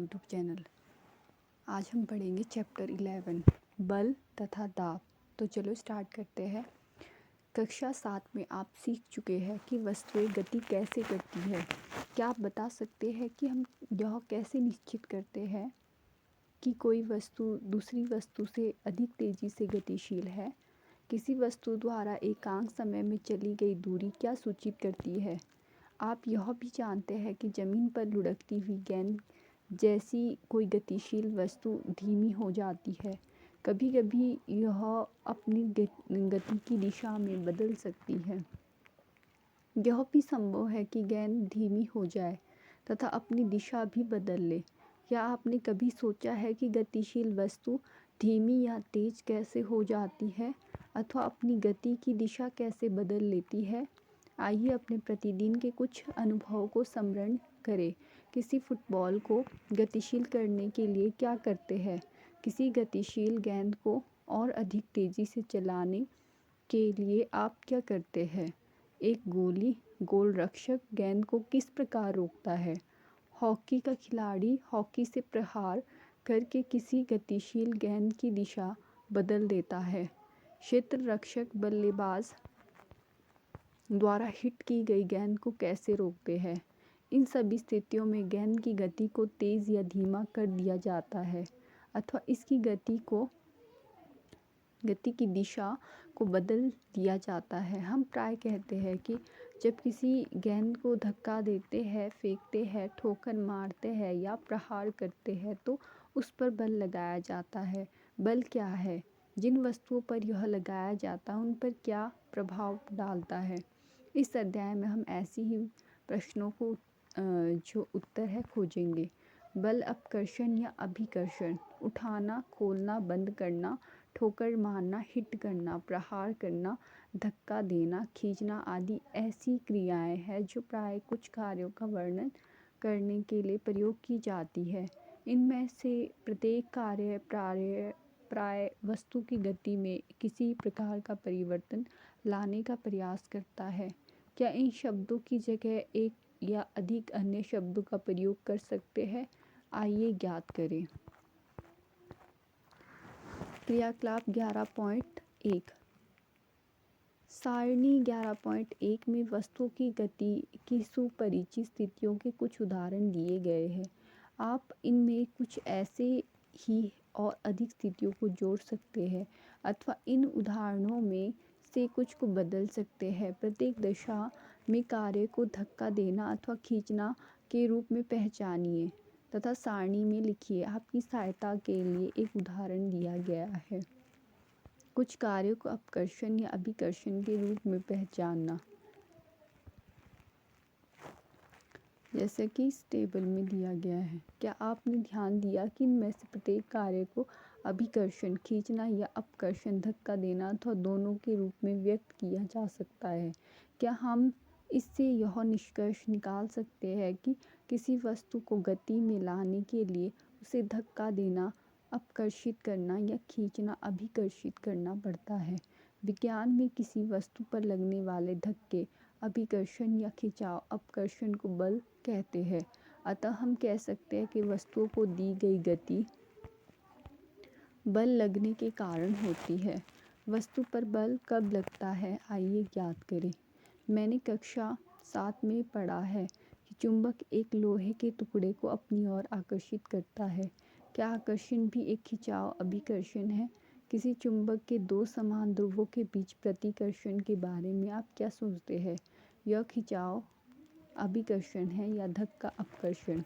YouTube channel. आज हम पढ़ेंगे चैप्टर 11 बल तथा दाब। तो चलो स्टार्ट करते हैं। कक्षा 7 में आप सीख चुके हैं कि वस्तुएं गति कैसे करती है। क्या आप बता सकते हैं कि हम यह कैसे निश्चित करते हैं कि कोई वस्तु दूसरी वस्तु से अधिक तेज़ी से गतिशील है। किसी वस्तु द्वारा एकांक समय में चली गई दूरी क्या सूचित करती है। आप यह भी जानते हैं कि ज़मीन पर लुढ़कती हुई गेंद जैसी कोई गतिशील वस्तु धीमी हो जाती है। कभी कभी यह अपनी गति की दिशा में बदल सकती है। यह भी संभव है कि गेंद धीमी हो जाए तथा अपनी दिशा भी बदल ले। क्या आपने कभी सोचा है कि गतिशील वस्तु धीमी या तेज कैसे हो जाती है अथवा अपनी गति की दिशा कैसे बदल लेती है। आइए अपने प्रतिदिन के कुछ अनुभवों को स्मरण करें। किसी फुटबॉल को गतिशील करने के लिए क्या करते हैं। किसी गतिशील गेंद को और अधिक तेज़ी से चलाने के लिए आप क्या करते हैं। एक गोलरक्षक गेंद को किस प्रकार रोकता है। हॉकी का खिलाड़ी हॉकी से प्रहार करके किसी गतिशील गेंद की दिशा बदल देता है। क्षेत्र रक्षक बल्लेबाज द्वारा हिट की गई गेंद को कैसे रोकते हैं। इन सभी स्थितियों में गेंद की गति को तेज़ या धीमा कर दिया जाता है अथवा इसकी गति की दिशा को बदल दिया जाता है। हम प्राय कहते हैं कि जब किसी गेंद को धक्का देते हैं, फेंकते हैं, ठोकर मारते हैं या प्रहार करते हैं तो उस पर बल लगाया जाता है। बल क्या है, जिन वस्तुओं पर यह लगाया जाता है उन पर क्या प्रभाव डालता है। इस अध्याय में हम ऐसी ही प्रश्नों को जो उत्तर है खोजेंगे। बल अपकर्षण या अभिकर्षण, उठाना, खोलना, बंद करना, ठोकर मारना, हिट करना, प्रहार करना, धक्का देना, खींचना आदि ऐसी क्रियाएं हैं जो प्राय कुछ कार्यों का वर्णन करने के लिए प्रयोग की जाती है। इनमें से प्रत्येक कार्य प्राय वस्तु की गति में किसी प्रकार का परिवर्तन लाने का प्रयास करता है। क्या इन शब्दों की जगह एक या अधिक अन्य शब्दों का प्रयोग कर सकते हैं। आइए ज्ञात करें। क्रियाकलाप 11.1 सारणी 11.1 में वस्तुओं की गति की सुपरिचित स्थितियों के कुछ उदाहरण दिए गए हैं। आप इनमें कुछ ऐसे ही और अधिक स्थितियों को जोड़ सकते हैं अथवा इन उदाहरणों में से कुछ को बदल सकते हैं। प्रत्येक दशा में कार्य को धक्का देना अथवा खींचना के रूप में पहचानिए तथा सारणी में लिखिए। आपकी सहायता के लिए एक उदाहरण दिया गया है। कुछ कार्यों को अपकर्षण या अभिकर्षण के रूप में पहचानना, जैसे कि इस टेबल में दिया गया है। क्या आपने ध्यान दिया कि इनमें से प्रत्येक कार्य को अभिकर्षण, खींचना या अपकर्षण, धक्का देना अथवा दोनों के रूप में व्यक्त किया जा सकता है। क्या हम इससे यह निष्कर्ष निकाल सकते हैं कि किसी वस्तु को गति में लाने के लिए उसे धक्का देना, अपकर्षित करना या खींचना, अभिकर्षित करना पड़ता है। विज्ञान में किसी वस्तु पर लगने वाले धक्के अभिकर्षण या खिंचाव अपकर्षण को बल कहते हैं। अतः हम कह सकते हैं कि वस्तुओं को दी गई गति बल लगने के कारण होती है। वस्तु पर बल कब लगता है, आइए ज्ञात करें। मैंने कक्षा 7 में पढ़ा है कि चुंबक एक लोहे के टुकड़े को अपनी ओर आकर्षित करता है। क्या आकर्षण भी एक खिंचाव अभिकर्षण है। किसी चुंबक के दो समान ध्रुवों के बीच प्रतिकर्षण के बारे में आप क्या सोचते हैं। यह खिंचाव अभिकर्षण है या धक्का अपकर्षण।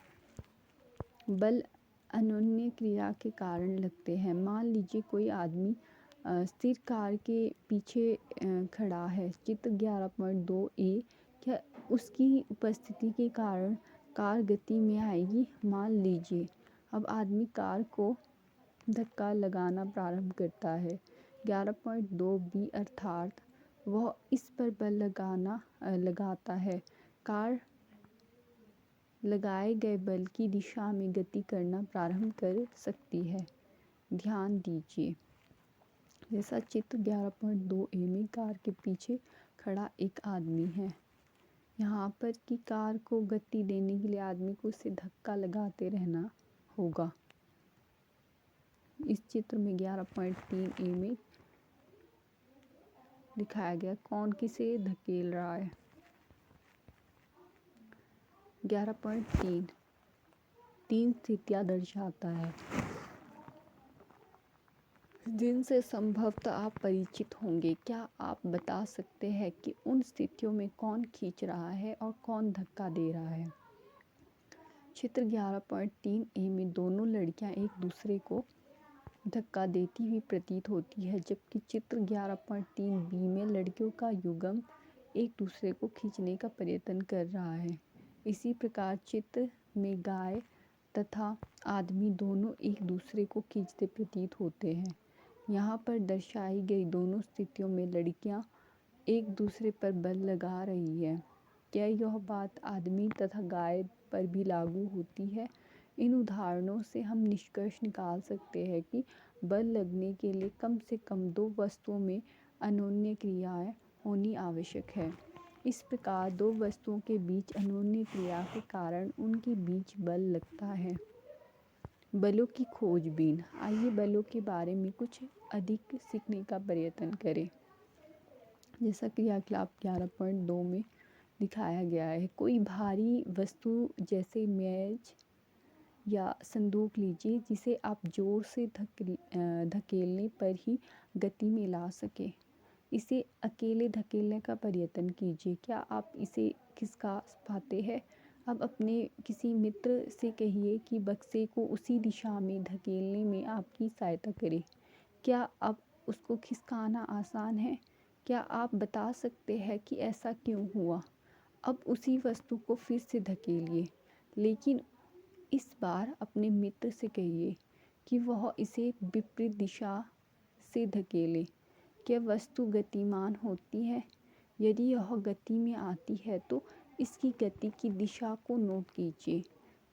बल अन्योन्य क्रिया के कारण लगते हैं। मान लीजिए कोई आदमी स्थिर कार के पीछे खड़ा है। चित्र 11.2a, क्या उसकी उपस्थिति के कारण कार गति में आएगी। मान लीजिए अब आदमी कार को धक्का लगाना प्रारंभ करता है। 11.2b अर्थात वह इस पर बल लगाता है। कार लगाए गए बल की दिशा में गति करना प्रारंभ कर सकती है। ध्यान दीजिए, जैसा चित्र 11.2a में कार के पीछे खड़ा एक आदमी है। यहाँ पर कि कार को गति देने के लिए आदमी को उसे धक्का लगाते रहना होगा। इस चित्र में 11.3 ए में दिखाया गया कौन किसे धकेल रहा है। 11.3 तीन स्थितियां दर्शाता है जिनसे संभवतः आप परिचित होंगे। क्या आप बता सकते हैं कि उन स्थितियों में कौन खींच रहा है और कौन धक्का दे रहा है। चित्र 11.3 ए में दोनों लड़कियां एक दूसरे को धक्का देती हुई प्रतीत होती है, जबकि चित्र 11.3 बी में लड़कियों का युग्म एक दूसरे को खींचने का प्रयत्न कर रहा है। इसी प्रकार चित्र में गाय तथा आदमी दोनों एक दूसरे को खींचते प्रतीत होते हैं। यहाँ पर दर्शाई गई दोनों स्थितियों में लड़कियाँ एक दूसरे पर बल लगा रही है। क्या यह बात आदमी तथा गाय पर भी लागू होती है? इन उदाहरणों से हम निष्कर्ष निकाल सकते हैं कि बल लगने के लिए कम से कम दो वस्तुओं में अन्योन्य क्रियाएं होनी आवश्यक है। इस प्रकार दो वस्तुओं के बीच अन्योन्य क्रिया के कारण उनके बीच बल लगता है। बलों की खोजबीन। आइए बलों के बारे में कुछ अधिक सीखने का प्रयत्न करें। जैसा क्रियाकलाप 11.2 में दिखाया गया है, कोई भारी वस्तु जैसे मेज या संदूक लीजिए जिसे आप जोर से धकेलने पर ही गति में ला सके। इसे अकेले धकेलने का प्रयत्न कीजिए। क्या आप इसे खिसका पाते हैं? अब अपने किसी मित्र से कहिए कि बक्से को उसी दिशा में धकेलने में आपकी सहायता करे। क्या अब उसको खिसकाना आसान है? क्या आप बता सकते हैं कि ऐसा क्यों हुआ? अब उसी वस्तु को फिर से धकेलिए, लेकिन इस बार अपने मित्र से कहिए कि वह इसे विपरीत दिशा से धकेले। क्या वस्तु गतिमान होती है? यदि यह गति में आती है तो इसकी गति की दिशा को नोट कीजिए।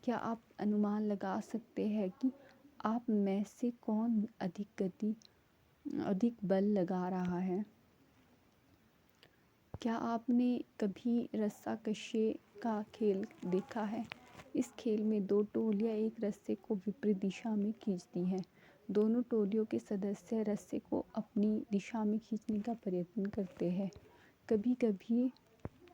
क्या आप अनुमान लगा सकते हैं कि आप में से कौन अधिक बल लगा रहा है? क्या आपने कभी रस्साकशी का खेल देखा है? इस खेल में दो टोलियां एक रस्से को विपरीत दिशा में खींचती हैं। दोनों टोलियों के सदस्य रस्से को अपनी दिशा में खींचने का प्रयत्न करते हैं। कभी कभी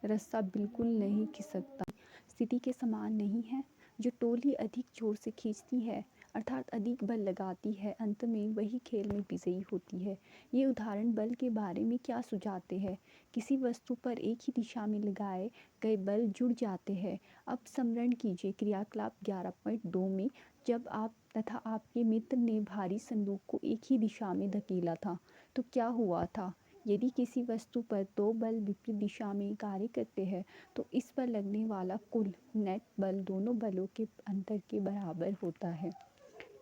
रस्सा बिल्कुल नहीं खिसकता। स्थिति के समान नहीं है। जो टोली अधिक जोर से खींचती है अर्थात अधिक बल लगाती है, अंत में वही खेल में विजयी होती है। ये उदाहरण बल के बारे में क्या सुझाते हैं? किसी वस्तु पर एक ही दिशा में लगाए गए बल जुड़ जाते हैं। अब स्मरण कीजिए क्रियाकलाप 11.2 में जब आप तथा आपके मित्र ने भारी संदूक को एक ही दिशा में धकेला था तो क्या हुआ था? यदि किसी वस्तु पर दो बल विपरीत दिशा में कार्य करते हैं तो इस पर लगने वाला कुल नेट बल दोनों बलों के अंतर के बराबर होता है।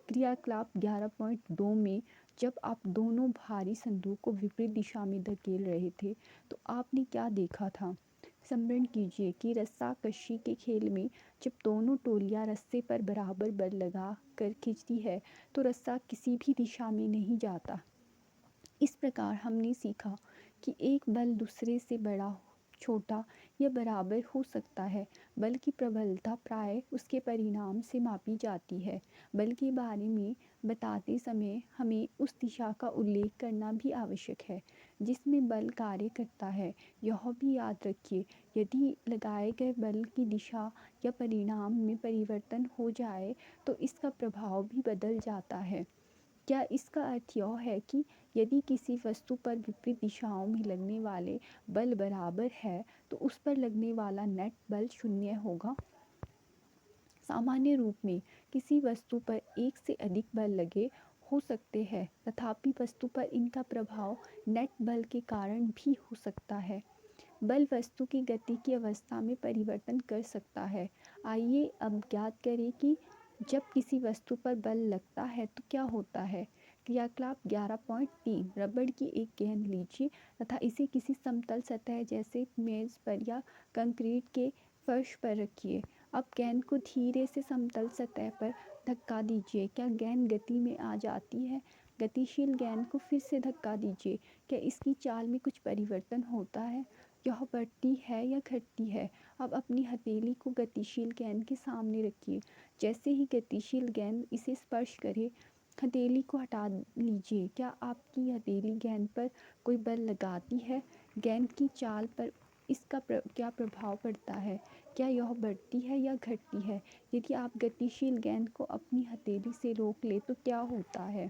क्रियाकलाप 11.2 में जब आप दोनों भारी संदूक को विपरीत दिशा में धकेल रहे थे तो आपने क्या देखा था? स्मरण कीजिए कि रस्साकशी के खेल में जब दोनों टोलियां रस्से पर बराबर बल लगा कर खींचती है तो रस्सा किसी भी दिशा में नहीं जाता। इस प्रकार हमने सीखा कि एक बल दूसरे से बड़ा, छोटा या बराबर हो सकता है। बल की प्रबलता प्राय उसके परिणाम से मापी जाती है। बल के बारे में बताते समय हमें उस दिशा का उल्लेख करना भी आवश्यक है जिसमें बल कार्य करता है। यह भी याद रखिए, यदि लगाए गए बल की दिशा या परिणाम में परिवर्तन हो जाए तो इसका प्रभाव भी बदल जाता है। क्या इसका अर्थ यह है कि यदि किसी वस्तु पर विपरीत दिशाओं में लगने वाले बल बराबर है तो उस पर लगने वाला नेट बल शून्य होगा? सामान्य रूप में किसी वस्तु पर एक से अधिक बल लगे हो सकते हैं, तथापि वस्तु पर इनका प्रभाव नेट बल के कारण भी हो सकता है। बल वस्तु की गति की अवस्था में परिवर्तन कर सकता है। आइए अब ज्ञात करें कि जब किसी वस्तु पर बल लगता है तो क्या होता है। क्रियाकलाप 11.3 रबड़ की एक गेंद लीजिए तथा इसे किसी समतल सतह जैसे मेज पर या कंक्रीट के फर्श पर रखिए। अब गेंद को धीरे से समतल सतह पर धक्का दीजिए। क्या गेंद गति में आ जाती है? गतिशील गेंद को फिर से धक्का दीजिए। क्या इसकी चाल में कुछ परिवर्तन होता है? यह बढ़ती है या घटती है? अब अपनी हथेली को गतिशील गेंद के सामने रखिए। जैसे ही गतिशील गेंद इसे स्पर्श करे, हथेली को हटा लीजिए। क्या आपकी हथेली गेंद पर कोई बल लगाती है? गेंद की चाल पर इसका क्या प्रभाव पड़ता है? क्या यह बढ़ती है या घटती है? यदि आप गतिशील गेंद को अपनी हथेली से रोक ले तो क्या होता है?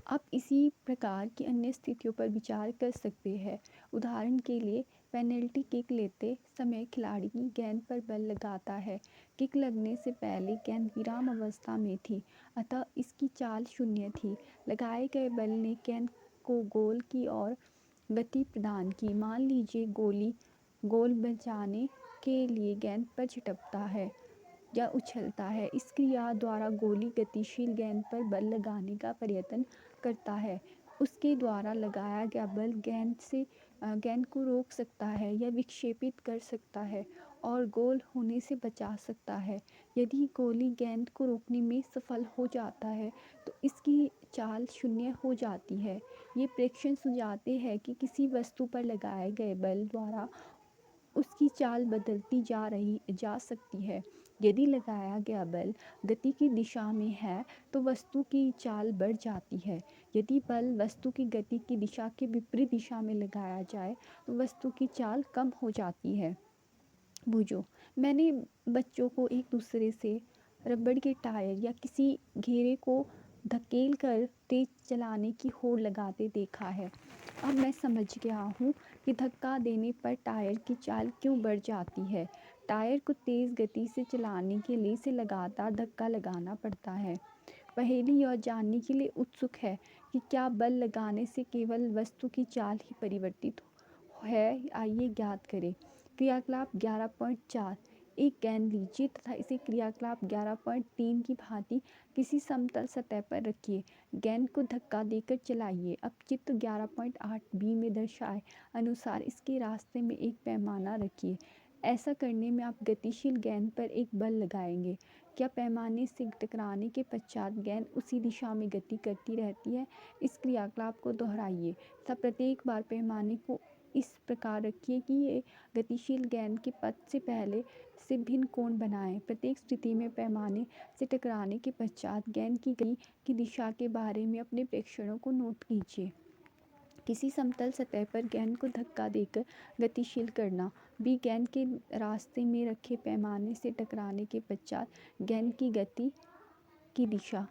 आप इसी प्रकार की अन्य स्थितियों पर विचार कर सकते हैं। उदाहरण के लिए, पेनल्टी किक लेते समय खिलाड़ी गेंद पर बल लगाता है। किक लगने से पहले गेंद विराम अवस्था में थी, अतः इसकी चाल शून्य थी। लगाए गए बल ने गेंद को गोल की ओर गति प्रदान की। मान लीजिए गोल बचाने के लिए गेंद पर झटकता है या उछलता है। इस क्रिया द्वारा गोली गतिशील गेंद पर बल लगाने का प्रयत्न करता है। उसके द्वारा लगाया गया बल गेंद को रोक सकता है या विक्षेपित कर सकता है और गोल होने से बचा सकता है। यदि गोली गेंद को रोकने में सफल हो जाता है तो इसकी चाल शून्य हो जाती है। ये प्रेक्षण सुझाते हैं कि किसी वस्तु पर लगाए गए बल द्वारा उसकी चाल बदलती जा सकती है। यदि लगाया गया बल गति की दिशा में है तो वस्तु की चाल बढ़ जाती है। यदि बल वस्तु की गति की दिशा के विपरीत दिशा में लगाया जाए तो वस्तु की चाल कम हो जाती है। बूझो, मैंने बच्चों को एक दूसरे से रबड़ के टायर या किसी घेरे को धकेल कर तेज चलाने की होड़ लगाते देखा है। अब मैं समझ गया हूँ कि धक्का देने पर टायर की चाल क्यों बढ़ जाती है। टायर को तेज़ गति से चलाने के लिए इसे लगातार धक्का लगाना पड़ता है। पहेली यह जानने के लिए उत्सुक है कि क्या बल लगाने से केवल वस्तु की चाल ही परिवर्तित है। आइए ज्ञात करें। क्रियाकलाप 11.4, एक गेंद लीजिए तथा इसे क्रियाकलाप 11.3 की भांति किसी समतल सतह पर रखिए। गेंद को धक्का देकर चलाइए। अब चित्र 11.8b में दर्शाए अनुसार इसके रास्ते में एक पैमाना रखिए। ऐसा करने में आप गतिशील गेंद पर एक बल लगाएंगे। क्या पैमाने से टकराने के पश्चात गेंद उसी दिशा में गति करती रहती है? इस क्रियाकलाप को दोहराइए तथा प्रत्येक बार पैमाने को इस प्रकार रखिए कि ये गतिशील गेंद के पथ से पहले से भिन्न कोण बनाएं। प्रत्येक स्थिति में पैमाने से टकराने के पश्चात गेंद की गति की दिशा के बारे में अपने प्रेक्षणों को नोट कीजिए। किसी समतल सतह पर गेंद को धक्का देकर गतिशील करना। बी, गेंद के रास्ते में रखे पैमाने से टकराने के पश्चात गेंद की गति की दिशा।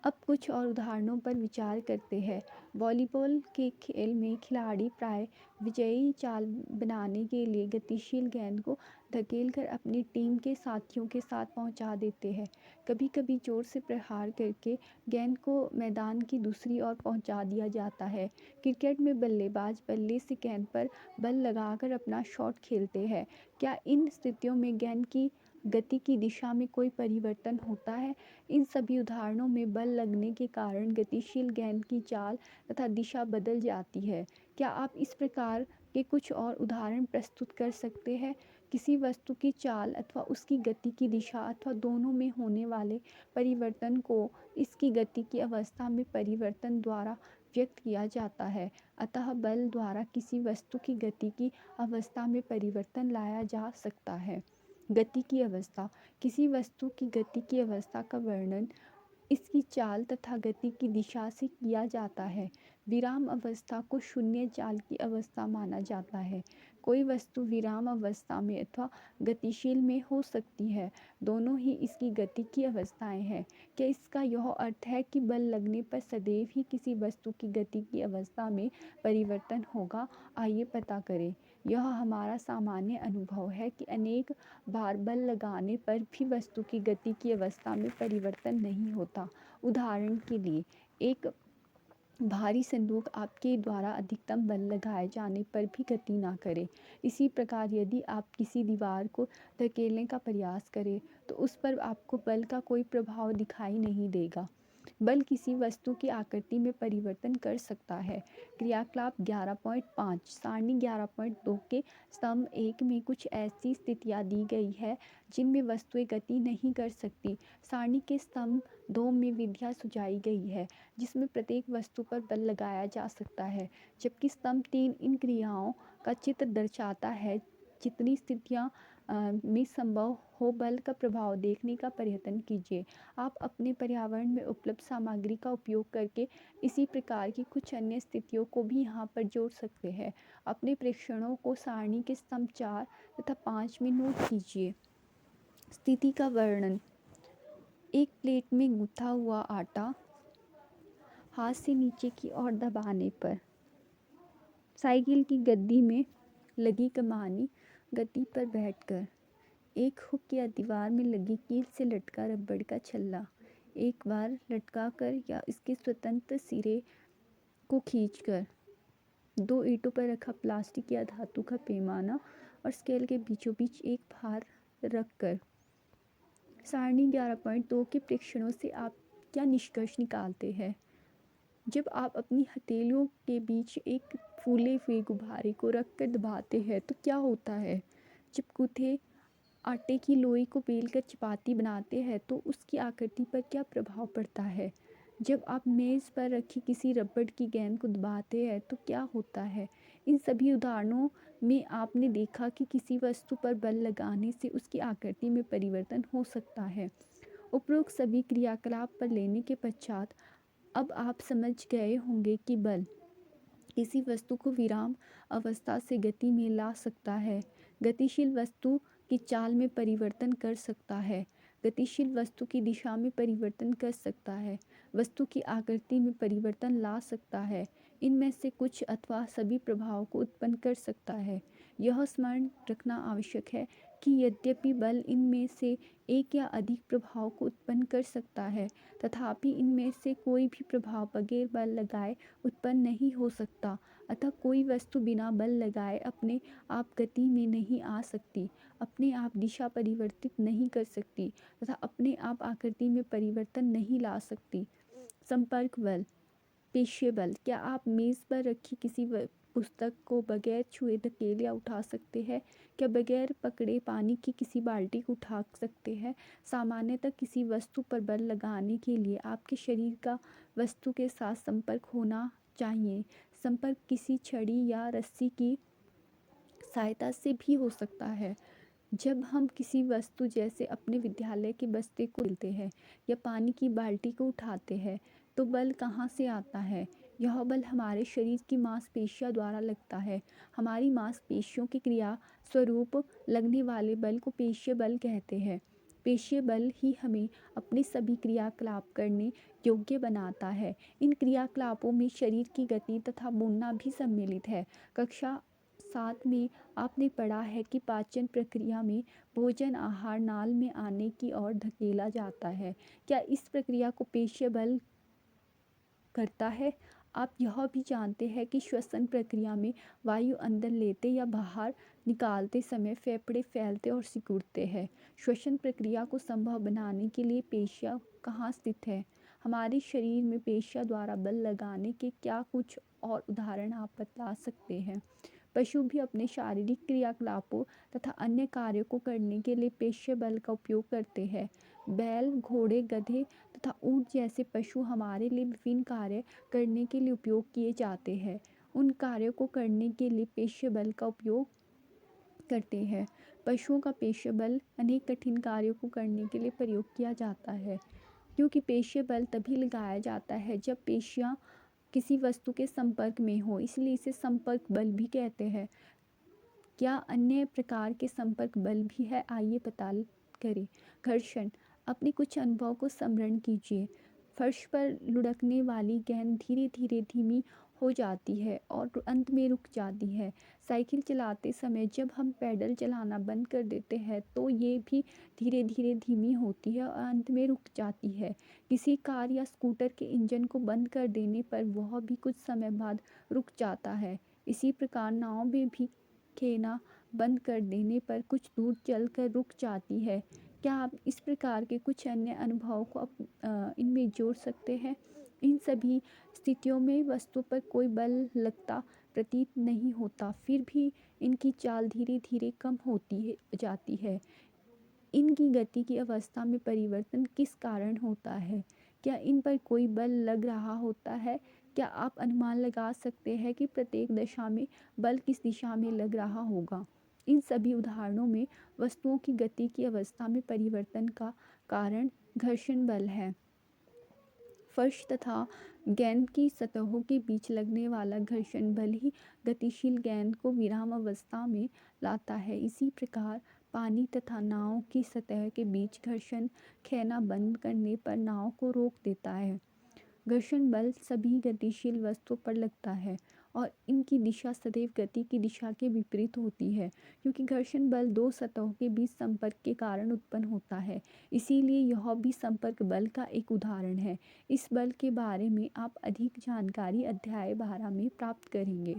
अब कुछ और उदाहरणों पर विचार करते हैं। वॉलीबॉल के खेल में खिलाड़ी प्राय विजयी चाल बनाने के लिए गतिशील गेंद को धकेलकर अपनी टीम के साथियों के साथ पहुंचा देते हैं। कभी कभी जोर से प्रहार करके गेंद को मैदान की दूसरी ओर पहुंचा दिया जाता है। क्रिकेट में बल्लेबाज बल्ले से गेंद पर बल लगाकर अपना शॉट खेलते हैं। क्या इन स्थितियों में गेंद की गति की दिशा में कोई परिवर्तन होता है? इन सभी उदाहरणों में बल लगने के कारण गतिशील गेंद की चाल तथा दिशा बदल जाती है। क्या आप इस प्रकार के कुछ और उदाहरण प्रस्तुत कर सकते हैं? किसी वस्तु की चाल अथवा उसकी गति की दिशा अथवा दोनों में होने वाले परिवर्तन को इसकी गति की अवस्था में परिवर्तन द्वारा व्यक्त किया जाता है। अतः बल द्वारा किसी वस्तु की गति की अवस्था में परिवर्तन लाया जा सकता है। गति की अवस्था। किसी वस्तु की गति की अवस्था का वर्णन इसकी चाल तथा गति की दिशा से किया जाता है। विराम अवस्था को शून्य चाल की अवस्था माना जाता है। कोई वस्तु विराम अवस्था में अथवा गतिशील में हो सकती है। दोनों ही इसकी गति की अवस्थाएं हैं। क्या इसका यह अर्थ है कि बल लगने पर सदैव ही किसी वस्तु की गति की अवस्था में परिवर्तन होगा? आइए पता करें। यह हमारा सामान्य अनुभव है कि अनेक बार बल लगाने पर भी वस्तु की गति की अवस्था में परिवर्तन नहीं होता। उदाहरण के लिए, एक भारी संदूक आपके द्वारा अधिकतम बल लगाए जाने पर भी गति ना करे। इसी प्रकार यदि आप किसी दीवार को धकेलने का प्रयास करें तो उस पर आपको बल का कोई प्रभाव दिखाई नहीं देगा। बल किसी वस्तु की आकृति में परिवर्तन कर सकता है। क्रियाकलाप 11.5, सारणी 11.2 के स्तंभ 1 में कुछ ऐसी स्थितियाँ दी गई है जिनमें वस्तुएं गति नहीं कर सकती। सारणी के स्तंभ 2 में विधियाँ सुझाई गई है जिसमें प्रत्येक वस्तु पर बल लगाया जा सकता है, जबकि स्तंभ 3 इन क्रियाओं का चित्र दर्शाता है जितनी स्थितियाँ में संभव हो बल का प्रभाव देखने का प्रयत्न कीजिए। आप अपने पर्यावरण में उपलब्ध सामग्री का उपयोग करके इसी प्रकार की कुछ अन्य स्थितियों को भी यहाँ पर जोड़ सकते हैं। अपने प्रेक्षणों को सारणी के स्तंभ 4 तथा 5 में नोट कीजिए। स्थिति का वर्णन। एक प्लेट में गूंथा हुआ आटा हाथ से नीचे की ओर दबाने पर, साइकिल की गद्दी में लगी कमानी गद्दी पर बैठकर, एक हुक या दीवार में लगी कील से लटका रबड़ का छल्ला, एक बार लटका कर या इसके स्वतंत्र सिरे को खींचकर, दो ईंटों पर रखा प्लास्टिक या धातु का पैमाना और स्केल के बीचों बीच एक भार रखकर। सारणी 11.2 के प्रेक्षणों से आप क्या निष्कर्ष निकालते हैं? जब आप अपनी हथेलियों के बीच एक फूले हुए गुब्बारे को रखकर दबाते हैं तो क्या होता है? जब गूंथे आटे की लोई को बेलकर चपाती बनाते हैं तो उसकी आकृति पर क्या प्रभाव पड़ता है? जब आप मेज़ पर रखी किसी रबड़ की गेंद को दबाते हैं तो क्या होता है? इन सभी उदाहरणों में आपने देखा कि किसी वस्तु पर बल लगाने से उसकी आकृति में परिवर्तन हो सकता है। उपरोक्त सभी क्रियाकलाप पर लेने के पश्चात अब आप समझ गए होंगे कि बल किसी वस्तु को विराम अवस्था से गति में ला सकता है, गतिशील वस्तु की चाल में परिवर्तन कर सकता है, गतिशील वस्तु की दिशा में परिवर्तन कर सकता है, वस्तु की आकृति में परिवर्तन ला सकता है, इनमें से कुछ अथवा सभी प्रभाव को उत्पन्न कर सकता है। यह स्मरण रखना आवश्यक है कि यद्यपि बल इनमें से एक या अधिक प्रभाव को उत्पन्न कर सकता है, तथापि इनमें से कोई भी प्रभाव बगैर बल लगाए उत्पन्न नहीं हो सकता। अतः कोई वस्तु बिना बल लगाए अपने आप गति में नहीं आ सकती, अपने आप दिशा परिवर्तित नहीं कर सकती तथा अपने आप आकृति में परिवर्तन नहीं ला सकती। संपर्क बल। पेशीय बल। क्या आप मेज़ पर रखी किसी पुस्तक को बगैर छुए धकेल या उठा सकते हैं? क्या बगैर पकड़े पानी की किसी बाल्टी को उठा सकते हैं? सामान्यतः किसी वस्तु पर बल लगाने के लिए आपके शरीर का वस्तु के साथ संपर्क होना चाहिए। संपर्क किसी छड़ी या रस्सी की सहायता से भी हो सकता है। जब हम किसी वस्तु जैसे अपने विद्यालय के बस्ते को हिलते हैं या पानी की बाल्टी को उठाते हैं तो बल कहाँ से आता है? यह बल हमारे शरीर की मांसपेशियों द्वारा लगता है। हमारी मांसपेशियों की क्रिया स्वरूप लगने वाले बल को पेशीय बल कहते हैं। पेशीय बल ही हमें अपने सभी क्रियाकलाप करने योग्य बनाता है। इन क्रियाकलापों में शरीर की गति तथा मुड़ना भी सम्मिलित है। कक्षा 7 में आपने पढ़ा है कि पाचन प्रक्रिया में भोजन आहार नाल में आने की ओर धकेला जाता है। क्या इस प्रक्रिया को पेशीय बल करता है? आप यह भी जानते हैं कि श्वसन प्रक्रिया में वायु अंदर लेते या बाहर निकालते समय फेफड़े फैलते और सिकुड़ते हैं। श्वसन प्रक्रिया को संभव बनाने के लिए पेशियाँ कहाँ स्थित है? हमारे शरीर में पेशियों द्वारा बल लगाने के क्या कुछ और उदाहरण आप बता सकते हैं? पशु भी अपने शारीरिक क्रियाकलापों तथा अन्य कार्यों को करने के लिए पेशीय बल का उपयोग करते हैं। बैल, घोड़े, गधे तथा ऊंट जैसे पशु हमारे लिए विभिन्न कार्य करने के लिए उपयोग किए जाते हैं। उन कार्यों को करने के लिए पेशीय बल का उपयोग करते हैं। पशुओं का पेशीय बल अनेक कठिन कार्यों को करने के लिए प्रयोग किया जाता है, क्योंकि पेशीय बल तभी लगाया जाता है जब पेशियाँ किसी वस्तु के संपर्क में हो, इसलिए इसे संपर्क बल भी कहते हैं। क्या अन्य प्रकार के संपर्क बल भी है? आइए पता करें। घर्षण। अपने कुछ अनुभव को स्मरण कीजिए। फर्श पर लुढ़कने वाली गेंद धीरे धीरे धीमी हो जाती है और अंत में रुक जाती है। साइकिल चलाते समय जब हम पैडल चलाना बंद कर देते हैं तो ये भी धीरे धीरे धीमी होती है और अंत में रुक जाती है। किसी कार या स्कूटर के इंजन को बंद कर देने पर वह भी कुछ समय बाद रुक जाता है। इसी प्रकार नाव में भी खेना बंद कर देने पर कुछ दूर चलकर रुक जाती है। क्या आप इस प्रकार के कुछ अन्य अनुभवों को इनमें जोड़ सकते हैं? इन सभी स्थितियों में वस्तु पर कोई बल लगता प्रतीत नहीं होता, फिर भी इनकी चाल धीरे धीरे कम होती जाती है। इनकी गति की अवस्था में परिवर्तन किस कारण होता है? क्या इन पर कोई बल लग रहा होता है? क्या आप अनुमान लगा सकते हैं कि प्रत्येक दशा में बल किस दिशा में लग रहा होगा? इन सभी उदाहरणों में वस्तुओं की गति की अवस्था में परिवर्तन का कारण घर्षण बल है। फर्श तथा गेंद की सतहों के बीच लगने वाला घर्षण बल ही गतिशील गेंद को विराम अवस्था में लाता है। इसी प्रकार पानी तथा नाव की सतह के बीच घर्षण खेना बंद करने पर नाव को रोक देता है। घर्षण बल सभी गतिशील वस्तुओं पर लगता है और इनकी दिशा सदैव गति की दिशा के विपरीत होती है, क्योंकि घर्षण बल दो सतहों के बीच संपर्क के कारण उत्पन्न होता है। इसीलिए यह भी संपर्क बल का एक उदाहरण है। इस बल के बारे में आप अधिक जानकारी अध्याय 12 में प्राप्त करेंगे।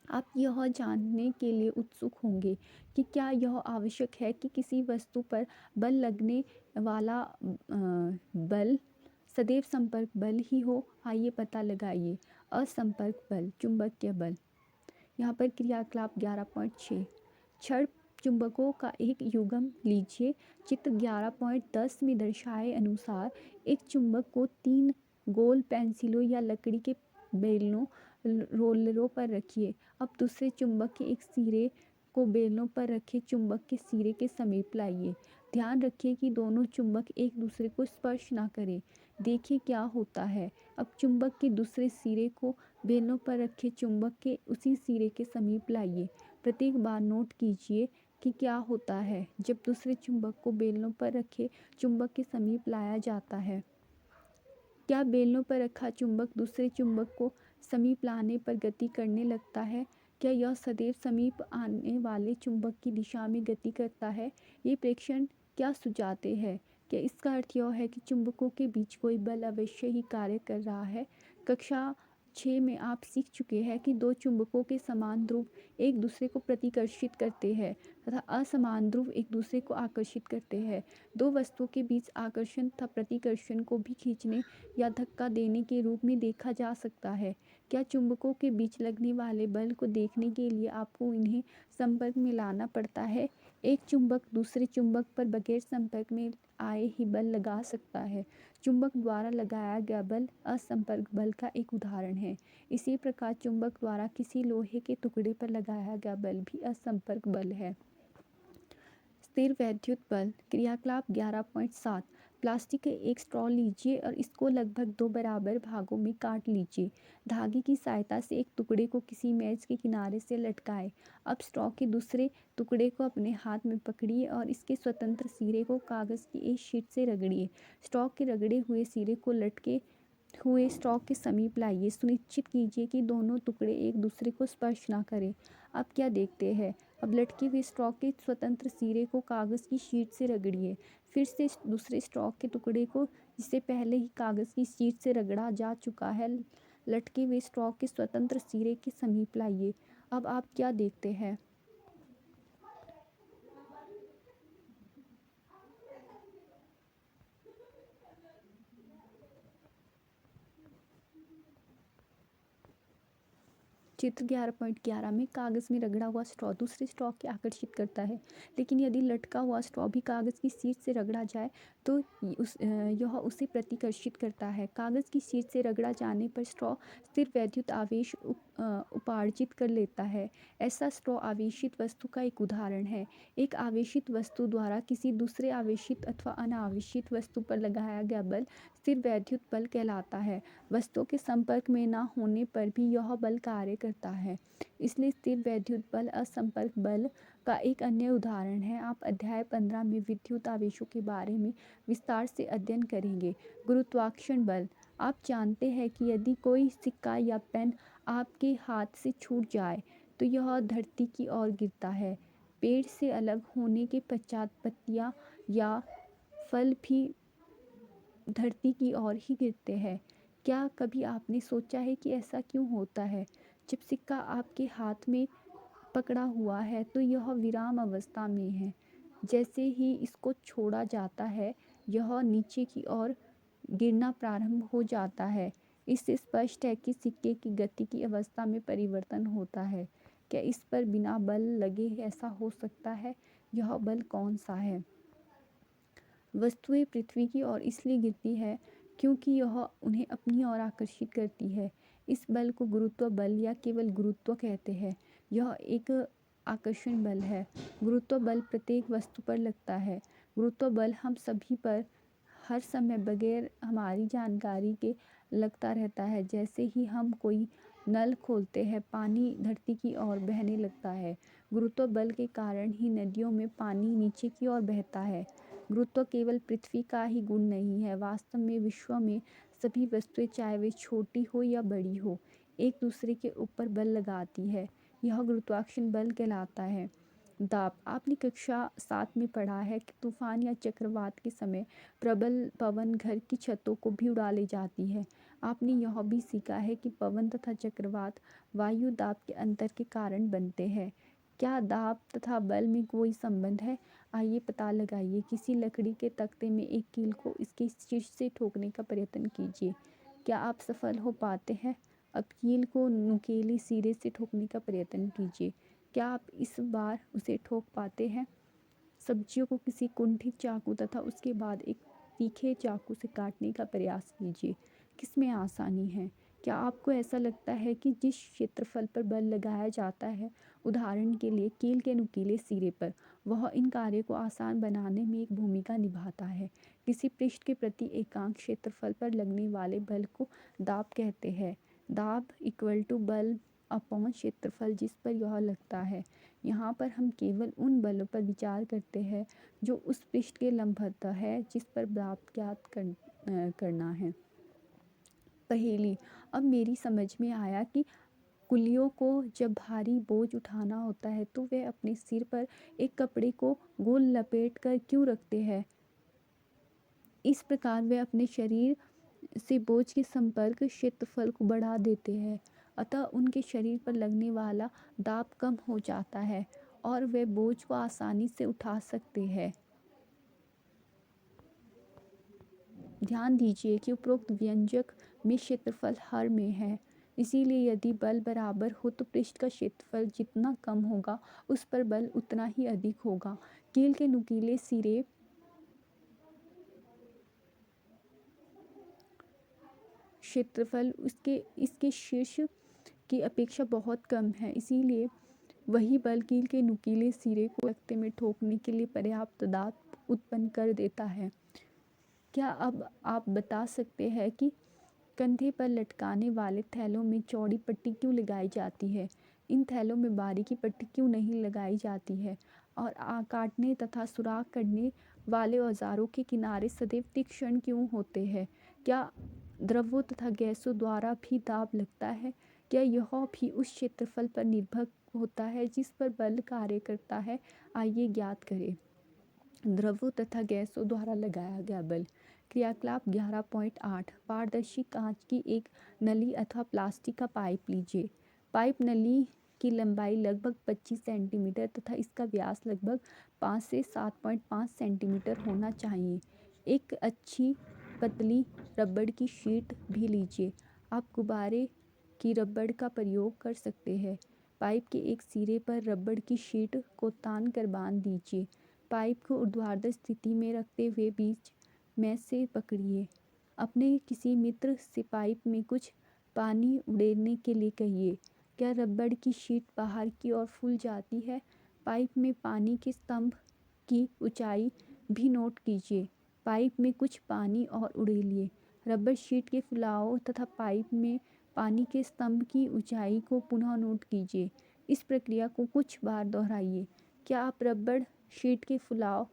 आप यह जानने के लिए उत्सुक होंगे कि क्या यह आवश्यक है कि किसी वस्तु पर बल लगने वाला बल सदैव संपर्क बल ही हो। आइए पता लगाइए। असंपर्क बल, चुंबकीय बल। यहाँ पर क्रियाकलाप 11.6 क्षण चुंबकों का एक युग्म लीजिए। चित्र 11.10 में दर्शाए अनुसार एक चुंबक को 3 गोल पेंसिलों या लकड़ी के बेलनों रोलरों पर रखिए। अब दूसरे चुंबक के एक सिरे को बेलनों पर रखे चुंबक के सिरे के समीप लाइए। ध्यान रखिए कि दोनों चुंबक एक दूसरे को स्पर्श ना करें। देखिए क्या होता है। अब चुंबक के दूसरे सिरे को बेलनों पर रखे चुंबक के उसी सिरे के समीप लाइए। प्रत्येक बार नोट कीजिए कि क्या होता है जब दूसरे चुंबक को बेलनों पर रखे चुंबक के समीप लाया जाता है। क्या बेलनों पर रखा चुंबक दूसरे चुंबक को समीप लाने पर गति करने लगता है? क्या यह सदैव समीप आने वाले चुंबक की दिशा में गति करता है? ये प्रेक्षण क्या सुझाते हैं? क्या इसका अर्थ यह है कि चुंबकों के बीच कोई बल अवश्य ही कार्य कर रहा है? कक्षा 6 में आप सीख चुके हैं कि दो चुंबकों के समान ध्रुव एक दूसरे को प्रतिकर्षित करते हैं तथा असमान ध्रुव एक दूसरे को आकर्षित करते हैं। दो वस्तुओं के बीच आकर्षण तथा प्रतिकर्षण को भी खींचने या धक्का देने के रूप में देखा जा सकता है। क्या चुंबकों के बीच लगने वाले बल को देखने के लिए आपको इन्हें संपर्क में लाना पड़ता है? एक चुंबक दूसरे चुंबक पर बगैर संपर्क में आए ही बल लगा सकता है। चुंबक द्वारा लगाया गया बल असंपर्क बल का एक उदाहरण है। इसी प्रकार चुंबक द्वारा किसी लोहे के टुकड़े पर लगाया गया बल भी असंपर्क बल है। स्थिर वैद्युत बल। क्रियाकलाप 11.7 प्लास्टिक के एक स्ट्रॉ लीजिए और इसको लगभग 2 बराबर भागों में काट लीजिए। धागे की सहायता से एक टुकड़े को किसी मेज के किनारे से लटकाएं। अब स्ट्रॉ के दूसरे टुकड़े को अपने हाथ में पकड़िए और इसके स्वतंत्र सिरे को कागज़ की एक शीट से रगड़िए। स्ट्रॉ के रगड़े हुए सिरे को लटके हुए स्ट्रॉ के समीप लाइए। सुनिश्चित कीजिए कि दोनों टुकड़े एक दूसरे को स्पर्श ना करें। अब क्या देखते हैं? अब लटके हुए स्ट्रॉ के स्वतंत्र सिरे को कागज़ की शीट से रगड़िए। फिर से दूसरे स्ट्रॉ के टुकड़े को, जिसे पहले ही कागज़ की शीट से रगड़ा जा चुका है, लटके हुए स्ट्रॉ के स्वतंत्र सिरे के समीप लाइए। अब आप क्या देखते हैं? चित्र 11.11 में कागज़ में रगड़ा हुआ स्ट्रॉ दूसरे स्ट्रॉ को आकर्षित करता है, लेकिन यदि लटका हुआ स्ट्रॉ भी कागज़ की शीट से रगड़ा जाए तो यह उसे प्रतिकर्षित करता है। कागज़ की शीट से रगड़ा जाने पर स्ट्रॉ स्थिर वैद्युत आवेश उपार्जित कर लेता है। ऐसा स्ट्रॉ आवेशित वस्तु का एक उदाहरण है। एक आवेशित वस्तु द्वारा किसी दूसरे आवेशित अथवा अनावेशित वस्तु पर लगाया गया बल स्थिर वैद्युत बल कहलाता है। वस्तुओं के संपर्क में न होने पर भी यह बल कार्य करता है, इसलिए स्थिर वैद्युत बल असंपर्क बल का एक अन्य उदाहरण है। आप अध्याय 15 में विद्युत आवेशों के बारे में विस्तार से अध्ययन करेंगे। गुरुत्वाकर्षण बल। आप जानते हैं कि यदि कोई सिक्का या पेन आपके हाथ से छूट जाए तो यह धरती की ओर गिरता है। पेड़ से अलग होने के पश्चात पत्तियां या फल भी धरती की ओर ही गिरते हैं। क्या कभी आपने सोचा है कि ऐसा क्यों होता है? जब सिक्का आपके हाथ में पकड़ा हुआ है तो यह विराम अवस्था में है। जैसे ही इसको छोड़ा जाता है यह नीचे की ओर गिरना प्रारंभ हो जाता है। इससे स्पष्ट है कि सिक्के की गति की अवस्था में परिवर्तन होता है। क्या इस पर बिना बल लगे ऐसा हो सकता है? यह बल कौन सा है? वस्तुएं पृथ्वी की ओर इसलिए गिरती है क्योंकि यह उन्हें अपनी ओर आकर्षित करती है। इस बल को गुरुत्व बल या केवल गुरुत्व कहते हैं। यह एक आकर्षण बल है। गुरुत्व बल प्रत्येक वस्तु पर लगता है। गुरुत्व बल हम सभी पर हर समय बगैर हमारी जानकारी के लगता रहता है। जैसे ही हम कोई नल खोलते हैं, पानी धरती की ओर बहने लगता है। गुरुत्व बल के कारण ही नदियों में पानी नीचे की ओर बहता है। गुरुत्व केवल पृथ्वी का ही गुण नहीं है, वास्तव में विश्व में सभी वस्तुएं, चाहे वे छोटी हो या बड़ी हो, एक दूसरे के ऊपर बल लगाती है। यह गुरुत्वाकर्षण बल कहलाता है। दाब। आपने कक्षा 7 में पढ़ा है कि तूफान या चक्रवात के समय प्रबल पवन घर की छतों को भी उड़ा ले जाती है। आपने यह भी सीखा है कि पवन तथा चक्रवात वायु दाब के अंतर के कारण बनते हैं। क्या दाब तथा बल में कोई संबंध है? आइए पता लगाइए। किसी लकड़ी के तख्ते में एक कील को इसके शीर्ष से ठोकने का प्रयत्न कीजिए। क्या आप सफल हो पाते हैं? अब कील को नुकीले सिरे से ठोकने का प्रयत्न कीजिए। क्या आप इस बार उसे ठोक पाते हैं? सब्जियों को किसी कुंठित चाकू तथा उसके बाद एक तीखे चाकू से काटने का प्रयास कीजिए। किसमें आसानी है? क्या आपको ऐसा लगता है कि जिस क्षेत्रफल पर बल लगाया जाता है, उदाहरण के लिए कील के नुकीले सिरे पर, वह इन कार्यों को आसान बनाने में एक भूमिका निभाता है? किसी पृष्ठ के प्रति एकांक क्षेत्रफल पर लगने वाले बल को दाब कहते हैं। दाब इक्वल टू बल अपॉन क्षेत्रफल जिस पर यह लगता है। यहाँ पर हम केवल उन बलों पर विचार करते हैं जो उस पृष्ठ के लंबवत है जिस पर दाब ज्ञात करना है। पहेली। अब मेरी समझ में आया कि कुलियों को जब भारी बोझ उठाना होता है तो वे अपने सिर पर एक कपड़े को गोल लपेट कर क्यों रखते हैं। इस प्रकार वे अपने शरीर से बोझ के संपर्क क्षेत्रफल को बढ़ा देते हैं, अतः उनके शरीर पर लगने वाला दाब कम हो जाता है और वे बोझ को आसानी से उठा सकते हैं। ध्यान दीजिए कि उपरोक्त व्यंजक में क्षेत्रफल हर में है, इसीलिए यदि बल बराबर हो तो पृष्ठ का क्षेत्रफल जितना कम होगा उस पर बल उतना ही अधिक होगा। कील के नुकीले सिरे क्षेत्रफल इसके शीर्ष की अपेक्षा बहुत कम है, इसीलिए वही बल कील के नुकीले सिरे को तख्ते में ठोकने के लिए पर्याप्त दाब उत्पन्न कर देता है। क्या अब आप बता सकते हैं कि कंधे पर लटकाने वाले थैलों में चौड़ी पट्टी क्यों लगाई जाती है? इन थैलों में बारीकी पट्टी क्यों नहीं लगाई जाती है? और काटने तथा सुराख करने वाले औजारों के किनारे सदैव तीक्ष्ण क्यों होते हैं? क्या द्रवों तथा गैसों द्वारा भी दाब लगता है? क्या यह भी उस क्षेत्रफल पर निर्भर होता है जिस पर बल कार्य करता है? आइए ज्ञात करें। द्रवों तथा गैसों द्वारा लगाया गया बल। क्रियाकलाप 11.8। पारदर्शी कांच की एक नली अथवा प्लास्टिक का पाइप लीजिए। पाइप नली की लंबाई लगभग 25 सेंटीमीटर तथा इसका व्यास लगभग 5 से 7.5 सेंटीमीटर होना चाहिए। एक अच्छी पतली रबड़ की शीट भी लीजिए। आप गुब्बारे की रबड़ का प्रयोग कर सकते हैं। पाइप के एक सिरे पर रबड़ की शीट को तान कर बांध दीजिए। पाइप को ऊर्ध्वाधर स्थिति में रखते हुए बीच में से पकड़िए। अपने किसी मित्र से पाइप में कुछ पानी उड़ेलने के लिए कहिए। क्या रबड़ की शीट बाहर की ओर फूल जाती है? पाइप में पानी के स्तंभ की ऊंचाई भी नोट कीजिए। पाइप में कुछ पानी और उड़ेलिए। रबड़ शीट के फुलाव तथा पाइप में पानी के स्तंभ की ऊंचाई को पुनः नोट कीजिए। इस प्रक्रिया को कुछ बार दोहराइए। क्या आप रबड़ शीट के फुलाव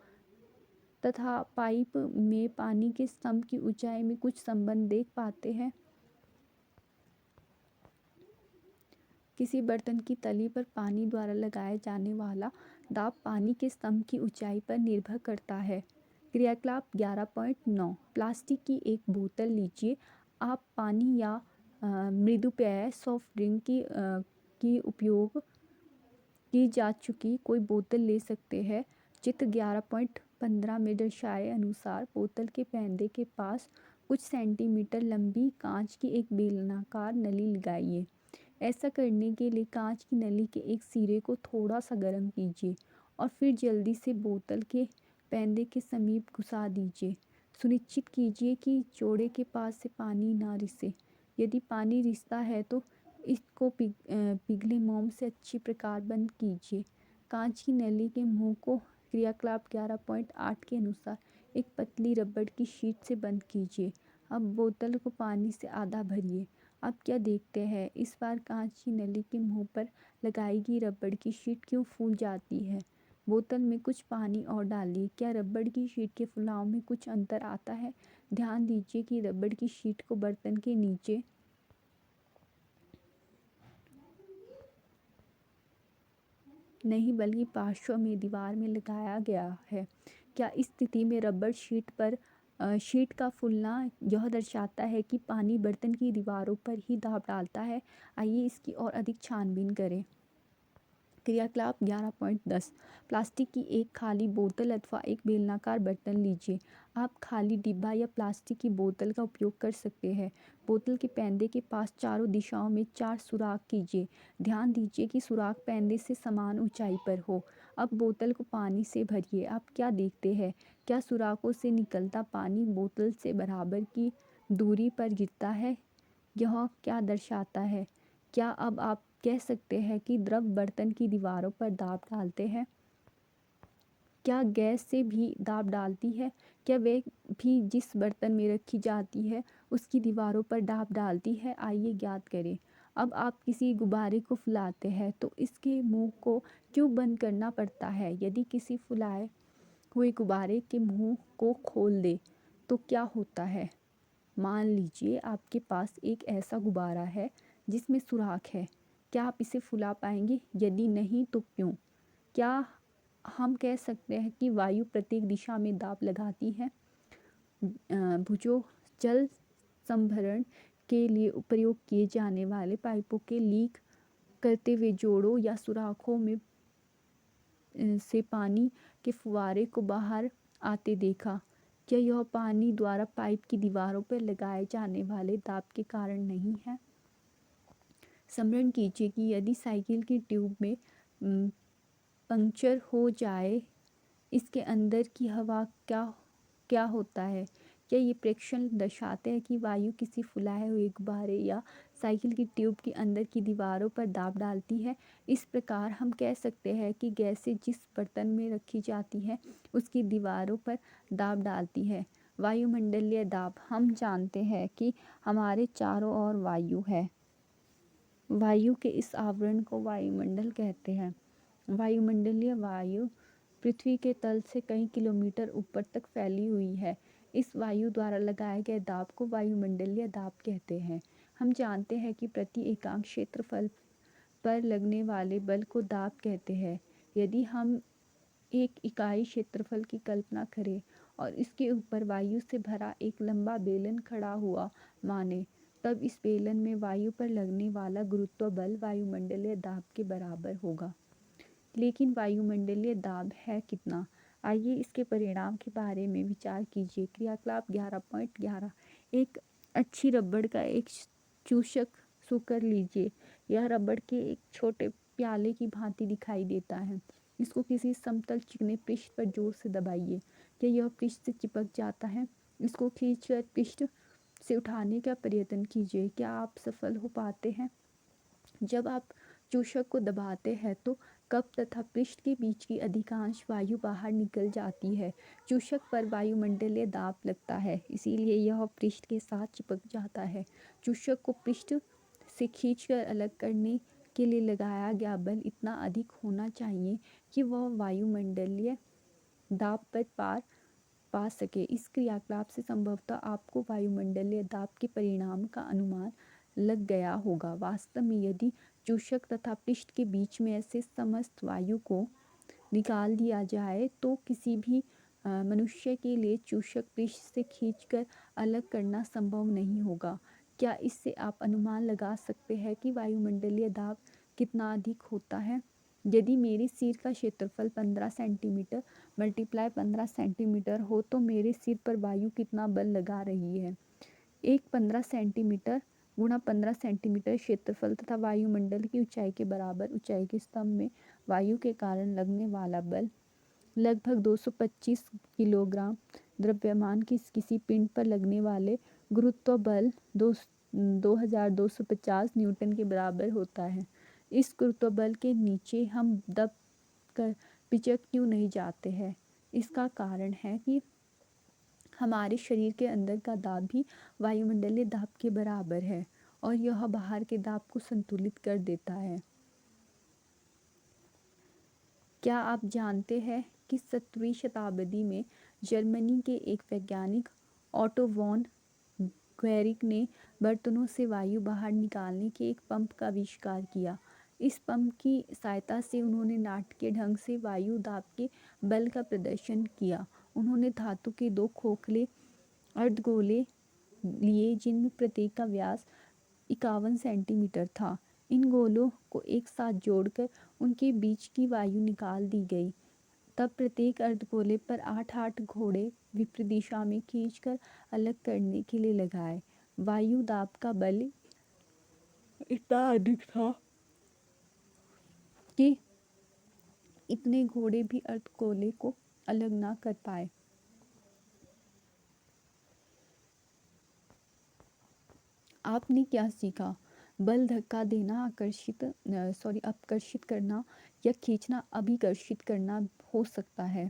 तथा पाइप में पानी के स्तंभ की ऊंचाई में कुछ संबंध देख पाते हैं? किसी बर्तन की तली पर पानी द्वारा लगाया जाने वाला दाब पानी के स्तंभ की ऊंचाई पर निर्भर करता है। क्रियाकलाप 11.9। प्लास्टिक की एक बोतल लीजिए। आप पानी या मृदु पेय सॉफ्ट ड्रिंक की उपयोग की जा चुकी कोई बोतल ले सकते हैं। चित्र 11.15 में दर्शाए अनुसार बोतल के पैंदे के पास कुछ सेंटीमीटर लंबी कांच की एक बेलनाकार नली लगाइए। ऐसा करने के लिए कांच की नली के एक सिरे को थोड़ा सा गर्म कीजिए और फिर जल्दी से बोतल के पैंदे के समीप घुसा दीजिए। सुनिश्चित कीजिए कि जोड़े के पास से पानी ना रिसे। यदि पानी रिसता है तो इसको पिघले मोम से अच्छी प्रकार बंद कीजिए। कांच की नली के मुंह को क्रियाकलाप 11.8 के अनुसार एक पतली रबड़ की शीट से बंद कीजिए। अब बोतल को पानी से आधा भरिए। अब क्या देखते हैं, इस बार कांच की नली के मुंह पर लगाई गई रबड़ की शीट क्यों फूल जाती है। बोतल में कुछ पानी और डालिए। क्या रबड़ की शीट के फुलाव में कुछ अंतर आता है। ध्यान दीजिए कि रबड़ की शीट को बर्तन के नीचे नहीं बल्कि पार्श्व में दीवार में लगाया गया है। क्या इस स्थिति में रबड़ शीट का फूलना यह दर्शाता है कि पानी बर्तन की दीवारों पर ही दाब डालता है। आइए इसकी और अधिक छानबीन करें। क्रियाकलाप 11.10 प्लास्टिक की एक खाली बोतल अथवा एक बेलनाकार बर्तन लीजिए। आप खाली डिब्बा या प्लास्टिक की बोतल का उपयोग कर सकते हैं। बोतल के पैंदे के पास चारों दिशाओं में 4 सुराख कीजिए। ध्यान दीजिए कि सुराख पैंदे से समान ऊंचाई पर हो। अब बोतल को पानी से भरिए। आप क्या देखते हैं, क्या सुराखों से निकलता पानी बोतल से बराबर की दूरी पर गिरता है। यह क्या दर्शाता है, क्या अब आप कह सकते हैं कि द्रव बर्तन की दीवारों पर दाब डालते हैं। क्या गैस से भी दाब डालती है। क्या वे भी जिस बर्तन में रखी जाती है उसकी दीवारों पर दाब डालती है। आइए ज्ञात करें। अब आप किसी गुब्बारे को फुलाते हैं तो इसके मुंह को क्यों बंद करना पड़ता है। यदि किसी फुलाए हुए गुब्बारे के मुंह को खोल दे तो क्या होता है। मान लीजिए आपके पास एक ऐसा गुब्बारा है जिसमें सुराख है। क्या आप इसे फुला पाएंगे। यदि नहीं तो क्यों। क्या हम कह सकते हैं कि वायु प्रत्येक दिशा में दाब लगाती है। भुजो जल संभरण के लिए प्रयोग किए जाने वाले पाइपों के लीक करते हुए जोड़ों या सुराखों में से पानी के फुवारे को बाहर आते देखा। क्या यह पानी द्वारा पाइप की दीवारों पर लगाए जाने वाले दाब के कारण नहीं है। स्मरण कीजिए कि यदि साइकिल की ट्यूब में पंक्चर हो जाए, इसके अंदर की हवा क्या होता है। क्या ये प्रेक्षण दर्शाते हैं कि वायु किसी फुलाए हुए गुब्बारे या साइकिल की ट्यूब के अंदर की दीवारों पर दाब डालती है। इस प्रकार हम कह सकते हैं कि गैसें जिस बर्तन में रखी जाती है उसकी दीवारों पर दाब डालती है। वायुमंडलीय दाब, हम जानते हैं कि हमारे चारों ओर वायु है। वायु के इस आवरण को वायुमंडल कहते हैं। वायुमंडलीय वायु पृथ्वी के तल से कई किलोमीटर ऊपर तक फैली हुई है। इस वायु द्वारा लगाए गए दाब को वायुमंडलीय दाब कहते हैं। हम जानते हैं कि प्रति एकांक क्षेत्रफल पर लगने वाले बल को दाब कहते हैं। यदि हम एक इकाई क्षेत्रफल की कल्पना करें और इसके ऊपर वायु से भरा एक लंबा बेलन खड़ा हुआ माने, तब इस बेलन में वायु पर लगने वाला गुरुत्व बल वायुमंडलीय दाब के बराबर होगा। लेकिन वायुमंडलीय दाब है कितना। आइए इसके परिणाम के बारे में विचार कीजिए। क्रियाकलाप 11.11 एक अच्छी रबड़ का एक चूषक सूकर लीजिए। यह रबड़ के एक छोटे प्याले की भांति दिखाई देता है। इसको किसी समतल चिकने पृष्ठ पर जोर से दबाइए। क्या यह पृष्ठ से चिपक जाता है। इसको खींचकर पृष्ठ से उठाने का प्रयत्न कीजिए। क्या आप सफल हो पाते हैं। जब आप चूषक को दबाते हैं तो कप तथा पृष्ठ के बीच की अधिकांश वायु बाहर निकल जाती है। चूषक पर वायुमंडलीय दाब लगता है, इसीलिए यह पृष्ठ के साथ चिपक जाता है। चूषक को पृष्ठ से खींचकर अलग करने के लिए लगाया गया बल इतना अधिक होना चाहिए कि वह वायुमंडलीय दाब पर पार पा सके। इस क्रियाकलाप से संभवतः आपको वायुमंडलीय दाब के परिणाम का अनुमान लग गया होगा। वास्तव में यदि चूषक तथा पृष्ठ के बीच में ऐसे समस्त वायु को निकाल दिया जाए तो किसी भी मनुष्य के लिए चूषक पृष्ठ से खींचकर अलग करना संभव नहीं होगा। क्या इससे आप अनुमान लगा सकते हैं कि वायुमंडलीय दाब कितना अधिक होता है। यदि मेरे सिर का क्षेत्रफल 15 सेंटीमीटर मल्टीप्लाई 15 सेंटीमीटर हो तो मेरे सिर पर वायु कितना बल लगा रही है। एक 15 सेंटीमीटर गुणा 15 सेंटीमीटर क्षेत्रफल तथा वायुमंडल की ऊंचाई के बराबर ऊंचाई के स्तंभ में वायु के कारण लगने वाला बल लगभग 225 किलोग्राम द्रव्यमान की किसी पिंड पर लगने वाले गुरुत्व बल 2250 न्यूटन के बराबर होता है। इस गुरुत्व बल के नीचे हम दब पिचक क्यों नहीं जाते हैं? इसका कारण है कि हमारे शरीर के अंदर का दाब भी वायुमंडलीय दाब के बराबर है और यह बाहर के दाब को संतुलित कर देता है। क्या आप जानते हैं कि 17वीं शताब्दी में जर्मनी के एक वैज्ञानिक ऑटो वॉन ग्वेरिक ने बर्तनों से वायु बाहर निकालने के एक पंप का आविष्कार किया। इस पंप की सहायता से उन्होंने नाटकीय ढंग से वायु दाब के बल का प्रदर्शन किया। उन्होंने धातु के 2 खोखले अर्धगोले लिए जिनमें प्रत्येक का व्यास 51 सेंटीमीटर था। इन गोलों को एक साथ जोड़कर उनके बीच की वायु निकाल दी गई। तब प्रत्येक अर्धगोले पर 8-8 घोड़े विपरीत दिशा में खींचकर अलग करने के लिए लगाए। वायु दाब का बल इतना अधिक था कि इतने घोड़े भी अर्धगोले को अलग ना कर पाए। आपने क्या सीखा? बल धक्का देना अपकर्षित करना या खींचना अभिकर्षित करना हो सकता है।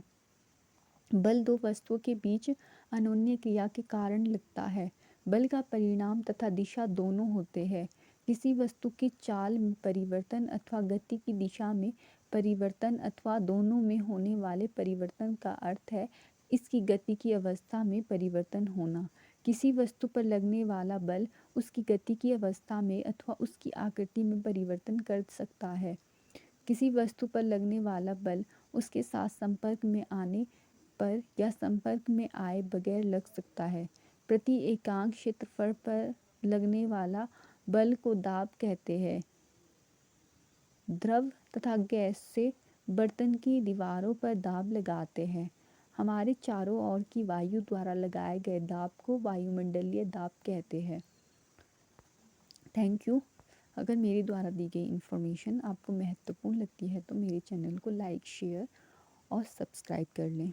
बल 2 वस्तुओं के बीच अनोन्य क्रिया के कारण लगता है। बल का परिणाम तथा दिशा दोनों होते हैं। किसी वस्तु की चाल में परिवर्तन अथवा गति की दिशा में परिवर्तन अथवा दोनों में होने वाले परिवर्तन का अर्थ है इसकी गति की अवस्था में परिवर्तन होना। किसी वस्तु पर लगने वाला बल उसकी गति की अवस्था में अथवा उसकी आकृति में परिवर्तन कर सकता है। किसी वस्तु पर लगने वाला बल उसके साथ संपर्क में आने पर या संपर्क में आए बगैर लग सकता है। प्रति एकांक क्षेत्रफल पर लगने वाला बल को दाब कहते हैं। द्रव तथा गैस से बर्तन की दीवारों पर दाब लगाते हैं। हमारे चारों ओर की वायु द्वारा लगाए गए दाब को वायुमंडलीय दाब कहते हैं। Thank you. अगर मेरे द्वारा दी गई इन्फॉर्मेशन आपको महत्वपूर्ण लगती है तो मेरे चैनल को लाइक, शेयर और सब्सक्राइब कर लें।